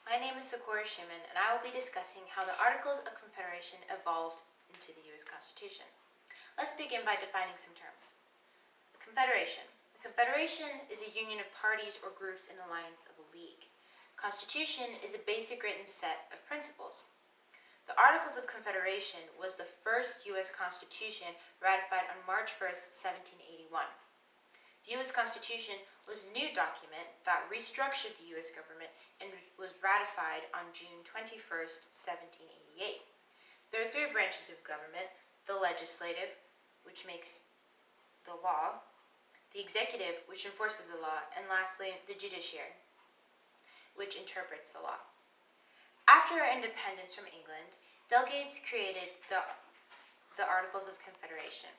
My name is Schuman, and I will be discussing how the Articles of Confederation evolved into the U.S. Constitution. Let's begin by defining some terms. A confederation. A confederation is a union of parties or groups in alliance of a league. Constitution is a basic written set of principles. The Articles of Confederation was the first U.S. Constitution ratified on March 1st, 1781. The U.S. Constitution was a new document that restructured the U.S. government and was ratified on June 21st, 1788. There are three branches of government: the legislative, which makes the law, the executive, which enforces the law, and lastly, the judiciary, which interprets the law. After our independence from England, delegates created the Articles of Confederation.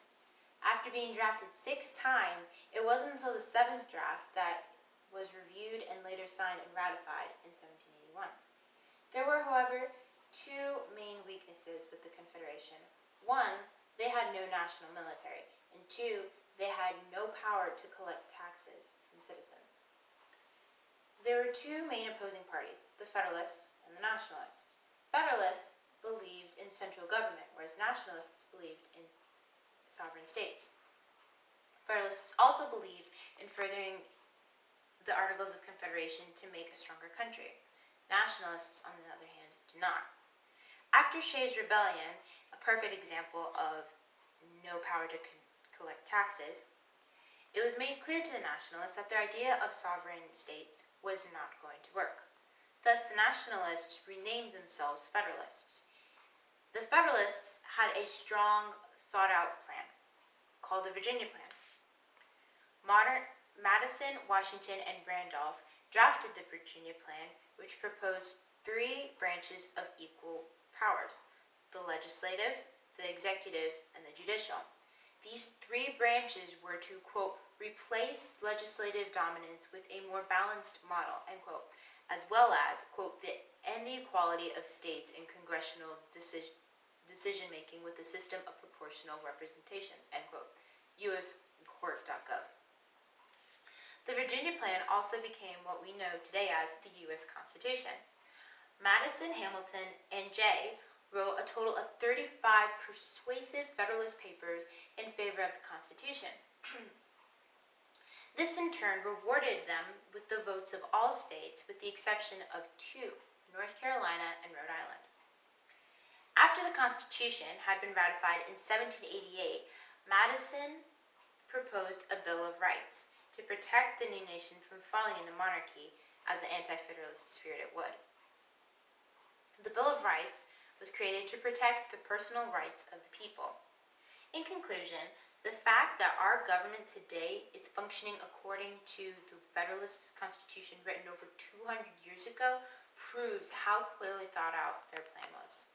After being drafted 6 times, it wasn't until the 7th draft that was reviewed and later signed and ratified in 1781. There were, however, 2 main weaknesses with the Confederation. 1, they had no national military, and 2, they had no power to collect taxes from citizens. There were 2 main opposing parties, the Federalists and the Nationalists. Federalists believed in central government, whereas Nationalists believed in sovereign states. Federalists also believed in furthering the Articles of Confederation to make a stronger country. Nationalists, on the other hand, did not. After Shays' Rebellion, a perfect example of no power to collect taxes, it was made clear to the Nationalists that their idea of sovereign states was not going to work. Thus, the Nationalists renamed themselves Federalists. The Federalists had a strong, thought-out plan called the Virginia Plan. Madison, Washington, and Randolph drafted the Virginia Plan, which proposed 3 branches of equal powers: the legislative, the executive, and the judicial. These 3 branches were to, quote, replace legislative dominance with a more balanced model, end quote, as well as, quote, end the equality of states in congressional decision-making with a system of proportional representation, end quote, uscourt.gov. The Virginia Plan also became what we know today as the U.S. Constitution. Madison, Hamilton, and Jay wrote a total of 35 persuasive Federalist papers in favor of the Constitution. This in turn rewarded them with the votes of all states with the exception of 2, North Carolina and Rhode Island. After the Constitution had been ratified in 1788, Madison proposed a Bill of Rights to protect the new nation from falling into monarchy, as the anti-federalists feared it would. The Bill of Rights was created to protect the personal rights of the people. In conclusion, the fact that our government today is functioning according to the Federalist Constitution written over 200 years ago proves how clearly thought out their plan was.